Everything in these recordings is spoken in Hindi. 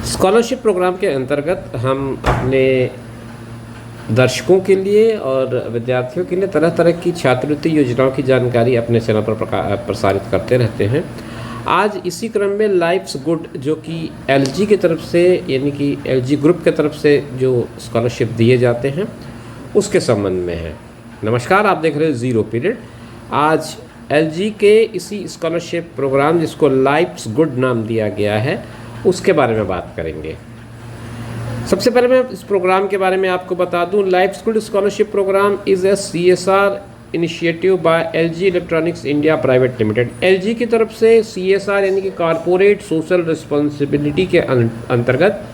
स्कॉलरशिप प्रोग्राम के अंतर्गत हम अपने दर्शकों के लिए और विद्यार्थियों के लिए तरह तरह की छात्रवृत्ति योजनाओं की जानकारी अपने चैनल पर प्रसारित करते रहते हैं। आज इसी क्रम में लाइफ्स गुड जो कि एलजी की तरफ से यानी कि एलजी ग्रुप की तरफ से जो स्कॉलरशिप दिए जाते हैं उसके संबंध में है। नमस्कार, आप देख रहे हैं ज़ीरो पीरियड। आज एलजी के इसी स्कॉलरशिप प्रोग्राम जिसको लाइफ्स गुड नाम दिया गया है उसके बारे में बात करेंगे। सबसे पहले मैं इस प्रोग्राम के बारे में आपको बता दूं। Life's good scholarship program is a CSR initiative by LG electronics India private limited. LG की तरफ से CSR यानी कि कॉरपोरेट सोशल रिस्पॉन्सिबिलिटी के अंतर्गत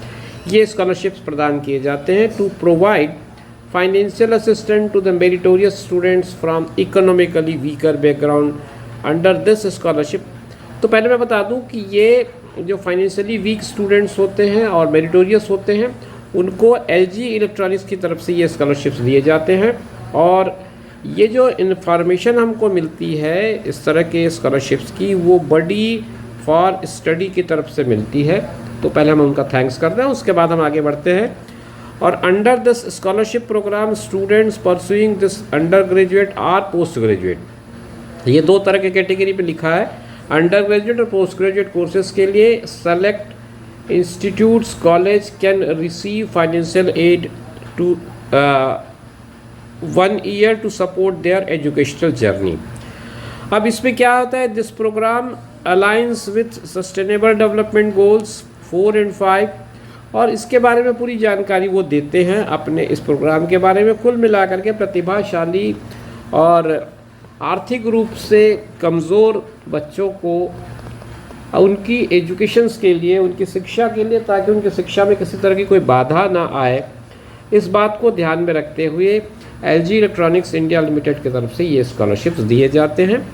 ये स्कॉलरशिप्स प्रदान किए जाते हैं to provide financial assistant to the meritorious students from economically weaker background under this scholarship. तो पहले मैं बता दूं कि ये जो फाइनेंशियली वीक स्टूडेंट्स होते हैं और मेरिटोरियस होते हैं उनको एलजी इलेक्ट्रॉनिक्स की तरफ से ये स्कॉलरशिप्स दिए जाते हैं। और ये जो इन्फॉर्मेशन हमको मिलती है इस तरह के स्कॉलरशिप्स की वो बड़ी फॉर स्टडी की तरफ से मिलती है। तो पहले हम उनका थैंक्स करते हैं, उसके बाद हम आगे बढ़ते हैं। और under this scholarship program students pursuing this undergraduate or postgraduate, ये दो तरह के कैटेगरी पे लिखा है। अंडर ग्रेजुएट और पोस्ट ग्रेजुएट कोर्सेज के लिए select institutes college can receive financial aid to 1 year to support their educational journey. अब इसमें क्या होता है, this program aligns with sustainable development goals 4 and 5 और इसके बारे में पूरी जानकारी वो देते हैं अपने इस प्रोग्राम के बारे में। कुल मिलाकर के प्रतिभाशाली और आर्थिक रूप से कमज़ोर बच्चों को उनकी एजुकेशंस के लिए, उनकी शिक्षा के लिए, ताकि उनकी शिक्षा में किसी तरह की कोई बाधा ना आए, इस बात को ध्यान में रखते हुए एलजी इलेक्ट्रॉनिक्स इंडिया लिमिटेड की तरफ से ये स्कॉलरशिप्स दिए जाते हैं।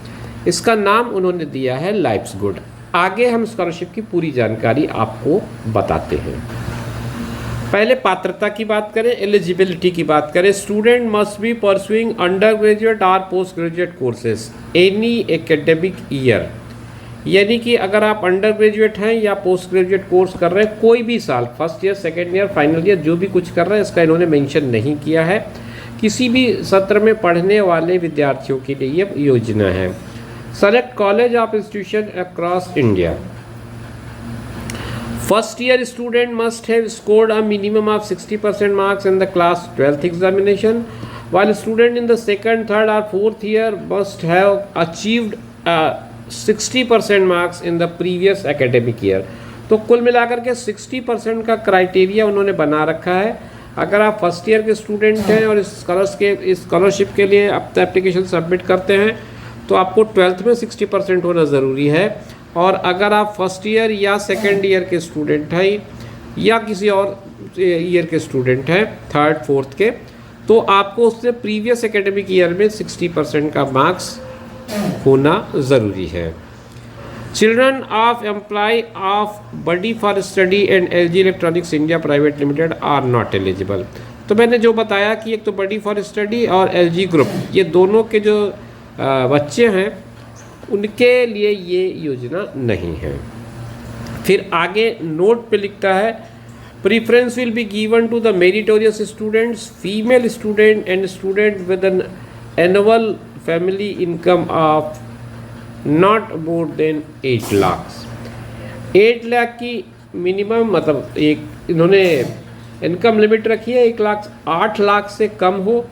इसका नाम उन्होंने दिया है लाइफ्स गुड। आगे हम स्कॉलरशिप की पूरी जानकारी आपको बताते हैं। पहले पात्रता की बात करें, एलिजिबिलिटी की बात करें। Student must be pursuing under graduate or postgraduate courses any academic year, यानी कि अगर आप अंडर ग्रेजुएट हैं या पोस्ट ग्रेजुएट कोर्स कर रहे हैं कोई भी साल, first year, second year, final year, जो भी कुछ कर रहे हैं, इसका इन्होंने मेंशन नहीं किया है। किसी भी सत्र में पढ़ने वाले विद्यार्थियों के लिए ये योजना है। Select college of institution across India. First year student must have scored a minimum of 60% marks in the class 12th examination, while student in the second, third or fourth year must have achieved 60% marks in the previous academic year। तो कुल मिलाकर के 60% का क्राइटेरिया उन्होंने बना रखा है। अगर आप फर्स्ट ईयर के स्टूडेंट हैं और इस स्कॉलरशिप के लिए अपना एप्लीकेशन सबमिट करते हैं तो आपको 12th में 60% होना ज़रूरी है। और अगर आप फर्स्ट ईयर या सेकेंड ईयर के स्टूडेंट हैं या किसी और ईयर के स्टूडेंट हैं, थर्ड फोर्थ के, तो आपको उससे प्रीवियस एकेडमिक ईयर में 60% का मार्क्स होना ज़रूरी है। Children of employ of Buddy for Study and LG electronics India private limited are not eligible. तो मैंने जो बताया कि एक तो बॉडी फॉर स्टडी और एलजी ग्रुप, ये दोनों के जो बच्चे हैं उनके लिए ये योजना नहीं है। फिर आगे नोट पे लिखता है, preference will be given to the meritorious students, female student and student with an annual family income of not more than 8 lakh. 8 lakh की मिनिमम मतलब एक इन्होंने इनकम लिमिट रखी है 1 लाख, 8 लाख से कम हो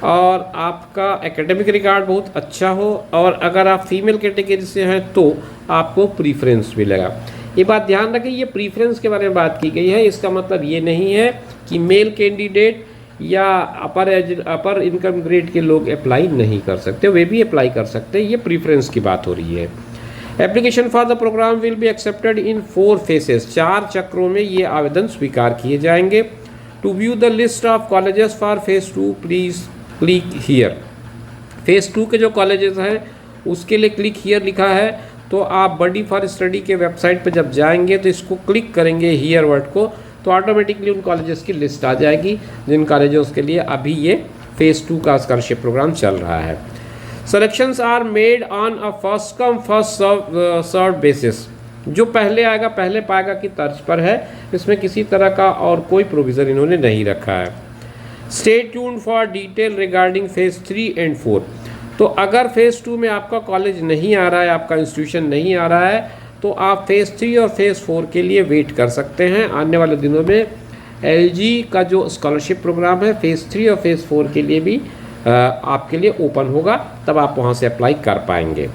और आपका एकेडमिक रिकॉर्ड बहुत अच्छा हो, और अगर आप फीमेल कैटेगरी से हैं तो आपको प्रीफरेंस मिलेगा। ये बात ध्यान रखें, ये प्रीफरेंस के बारे में बात की गई है। इसका मतलब ये नहीं है कि मेल कैंडिडेट या अपर इनकम ग्रेड के लोग अप्लाई नहीं कर सकते, वे भी अप्लाई कर सकते हैं। ये प्रीफरेंस की बात हो रही है। Application for the program will be accepted in 4 phases, 4 चक्रों में ये आवेदन स्वीकार किए जाएंगे। To view the list of colleges for phase 2 please click here. Phase 2 के जो कॉलेजेस हैं उसके लिए क्लिक हियर लिखा है। तो आप बॉडी फॉर स्टडी के वेबसाइट पर जब जाएंगे तो इसको क्लिक करेंगे हियर वर्ड को, तो ऑटोमेटिकली उन कॉलेजेस की लिस्ट आ जाएगी जिन कॉलेजों के लिए अभी ये फेज़ 2 का स्कॉलरशिप प्रोग्राम चल रहा है। Selections are made on a first come first served basis। जो पहले आएगा पहले पाएगा की तर्ज पर है, इसमें किसी तरह का और कोई प्रोविज़न इन्होंने नहीं रखा है। Stay tuned for detail regarding phase 3 and 4। तो अगर फेज़ 2 में आपका कॉलेज नहीं आ रहा है, आपका इंस्टीट्यूशन नहीं आ रहा है, तो आप फेज़ 3 और फेज़ 4 के लिए वेट कर सकते हैं। आने वाले दिनों में LG का जो स्कॉलरशिप प्रोग्राम है फेज़ 3 और फेज़ 4 के लिए भी आपके लिए ओपन होगा, तब आप वहाँ से अप्लाई कर पाएंगे।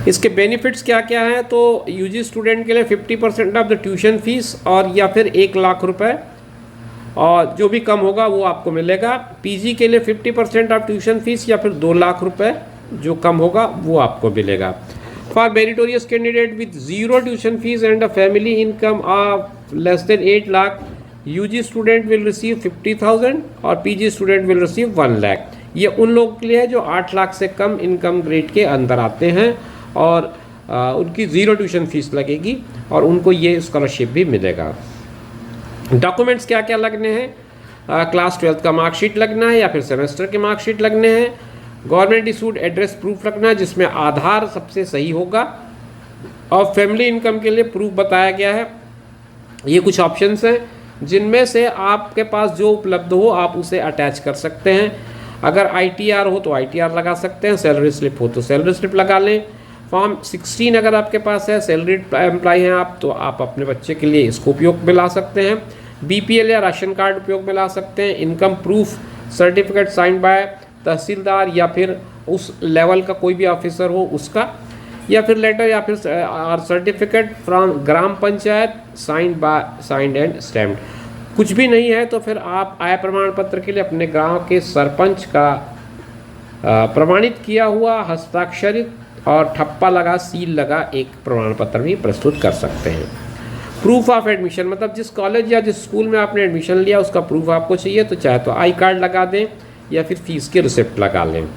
इसके बेनिफिट्स क्या क्या हैं? तो UG स्टूडेंट के लिए 50% ऑफ द ट्यूशन फीस और या फिर 1 लाख रुपए, और जो भी कम होगा वो आपको मिलेगा। PG के लिए 50% ऑफ ट्यूशन फीस या फिर 2 लाख रुपए, जो कम होगा वो आपको मिलेगा। For meritorious candidate with zero tuition fees and a family income of less than 8 lakh, UG student will receive 50,000 और PG student will receive 1 lakh. ये उन लोगों के लिए है जो 8 लाख से कम इनकम ग्रेड के अंदर आते हैं और उनकी ज़ीरो ट्यूशन फीस लगेगी और उनको ये स्कॉलरशिप भी मिलेगा। डॉक्यूमेंट्स क्या क्या लगने हैं? क्लास 12 का मार्कशीट लगना है या फिर सेमेस्टर के मार्कशीट लगने हैं। गवर्नमेंट इशूड एड्रेस प्रूफ रखना है जिसमें आधार सबसे सही होगा, और फैमिली इनकम के लिए प्रूफ बताया गया है। ये कुछ ऑप्शंस हैं जिनमें से आपके पास जो उपलब्ध हो आप उसे अटैच कर सकते हैं। अगर ITR हो तो ITR लगा सकते हैं, सैलरी स्लिप हो तो सैलरी स्लिप लगा लें। फॉर्म 16 अगर आपके पास है, सैलरीड एम्प्लॉय हैं आप, तो आप अपने बच्चे के लिए इसको उपयोग में ला सकते हैं। BPL या राशन कार्ड उपयोग में ला सकते हैं। Income proof certificate signed by tehsildar या फिर उस लेवल का कोई भी ऑफिसर हो उसका, या फिर लेटर या फिर certificate from gram panchayat signed and stamped. कुछ भी नहीं है तो फिर आप आय प्रमाण पत्र के लिए अपने गांव के सरपंच का प्रमाणित किया हुआ हस्ताक्षरित और ठप्पा लगा सील लगा एक प्रमाण पत्र भी प्रस्तुत कर सकते हैं। प्रूफ ऑफ एडमिशन, मतलब जिस कॉलेज या जिस स्कूल में आपने एडमिशन लिया उसका प्रूफ आपको चाहिए, तो चाहे तो आई कार्ड लगा दें या फिर फीस की रिसिप्ट लगा लें।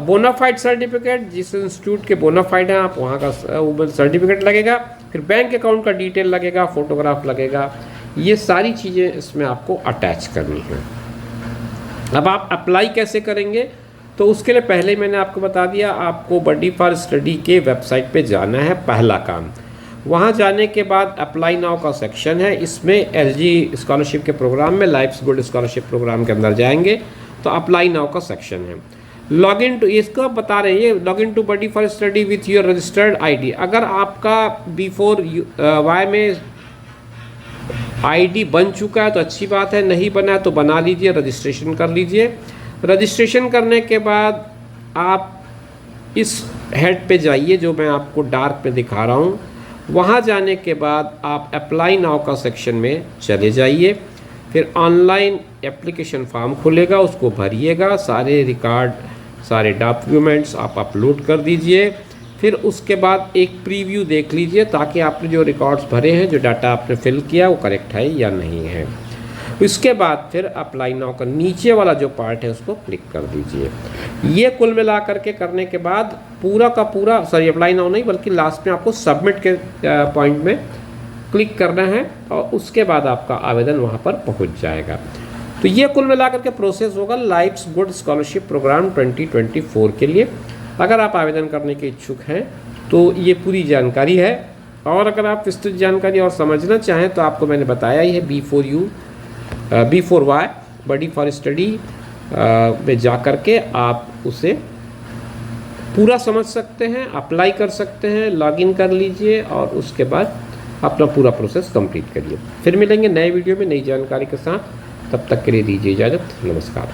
बोनाफाइड सर्टिफिकेट, जिस इंस्टीट्यूट के बोनाफाइड हैं आप वहाँ का सर्टिफिकेट लगेगा। फिर बैंक अकाउंट का डिटेल लगेगा, फोटोग्राफ लगेगा। ये सारी चीज़ें इसमें आपको अटैच करनी है। अब आप अप्लाई कैसे करेंगे? तो उसके लिए पहले मैंने आपको बता दिया, आपको बडी फॉर स्टडी के वेबसाइट पे जाना है, पहला काम। वहाँ जाने के बाद अप्लाई नाउ का सेक्शन है, इसमें LG स्कॉलरशिप के प्रोग्राम में लाइफ्स गुड स्कॉलरशिप प्रोग्राम के अंदर जाएंगे तो अप्लाई नाउ का सेक्शन है। लॉगिन टू, इसको बता रहे हैं, login to Buddy for Study with your registered ID। अगर आपका B4Y में ID बन चुका है तो अच्छी बात है, नहीं बना है तो बना लीजिए, रजिस्ट्रेशन कर लीजिए। रजिस्ट्रेशन करने के बाद आप इस हेड पे जाइए जो मैं आपको डार्क पे दिखा रहा हूँ। वहाँ जाने के बाद आप अप्लाई नाउ का सेक्शन में चले जाइए। फिर ऑनलाइन एप्लीकेशन फॉर्म खुलेगा, उसको भरिएगा, सारे रिकॉर्ड सारे डॉक्यूमेंट्स आप अपलोड कर दीजिए। फिर उसके बाद एक प्रीव्यू देख लीजिए ताकि आपने जो रिकॉर्ड्स भरे हैं, जो डाटा आपने फिल किया वो करेक्ट है या नहीं है। उसके बाद फिर अप्लाई नाउ का नीचे वाला जो पार्ट है उसको क्लिक कर दीजिए। ये कुल मिला करके करने के बाद पूरा का पूरा, सॉरी अप्लाई नाउ नहीं बल्कि लास्ट में आपको सबमिट के पॉइंट में क्लिक करना है और उसके बाद आपका आवेदन वहाँ पर पहुँच जाएगा। तो ये कुल मिला करके प्रोसेस होगा लाइफ्स गुड स्कॉलरशिप प्रोग्राम 2024 के लिए। अगर आप आवेदन करने के इच्छुक हैं तो ये पूरी जानकारी है, और अगर आप विस्तृत जानकारी और समझना चाहें तो आपको मैंने बताया ही है B4Y बडी फॉर स्टडी में जा कर के आप उसे पूरा समझ सकते हैं, अप्लाई कर सकते हैं, लॉगिन कर लीजिए और उसके बाद अपना पूरा प्रोसेस कंप्लीट करिए। फिर मिलेंगे नए वीडियो में नई जानकारी के साथ, तब तक के लिए दीजिए इजाज़त, नमस्कार।